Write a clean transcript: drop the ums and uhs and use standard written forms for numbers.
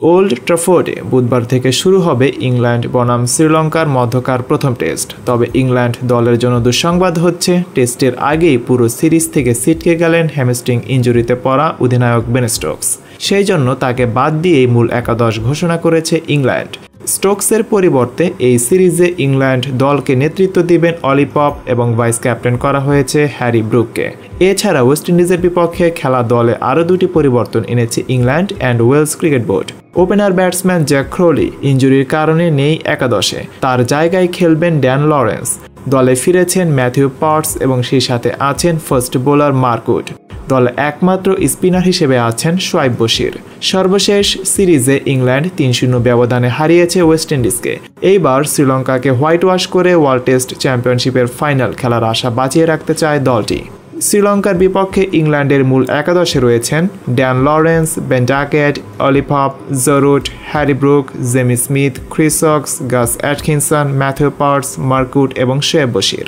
Old ট্রাফোর্ডে বুধবার থেকে শুরু হবে ইংল্যান্ড বনাম শ্রীলঙ্কার মধ্যকার প্রথম টেস্ট। তবে ইংল্যান্ড দলের জন্য দুঃসংবাদ হচ্ছে, টেস্টের আগেই পুরো সিরিজ থেকে ছিটকে গেলেন হ্যামস্ট্রিং ইনজুরিতে পড়া অধিনায়ক বেন স্টোকস। সেই জন্য তাকে বাদ দিয়েই মূল একাদশ ঘোষণা করেছে ইংল্যান্ড। স্টোকসের পরিবর্তে এই সিরিজে ইংল্যান্ড দলকে নেতৃত্ব দিবেন অলি পপ এবং ভাইস ক্যাপ্টেন করা হয়েছে হ্যারি ব্রুককে। এছাড়া ওয়েস্ট ইন্ডিজের বিপক্ষে খেলা দলে আরও দুটি পরিবর্তন এনেছে England and Wales cricket board. Opener batsman Zak Crawley ইনজুরির কারণে নেই একাদশে, তার জায়গায় খেলবেন ড্যান লরেন্স। দলে ফিরেছেন ম্যাথিউ পার্টস এবং সেই সাথে আছেন ফাস্ট বোলার মার্ক উড। দলে একমাত্র স্পিনার হিসেবে আছেন শোয়েব বশির। সর্বশেষ সিরিজে ইংল্যান্ড ৩-০ ব্যবধানে হারিয়েছে ওয়েস্ট ইন্ডিজকে। এইবার শ্রীলঙ্কাকে হোয়াইট ওয়াশ করে ওয়ার্ল্ড টেস্ট চ্যাম্পিয়নশিপের ফাইনাল খেলার আশা বাঁচিয়ে রাখতে চায় দলটি। শ্রীলঙ্কার বিপক্ষে ইংল্যান্ডের মূল একাদশে রয়েছেন Dan Lawrence, Ben Duckett, Ollie Pope, Joe Root, Harry Brook, Jamie Smith, Chris Woakes, Gus Atkinson, Matthew Potts, Mark Wood এবং শোয়েব বশির।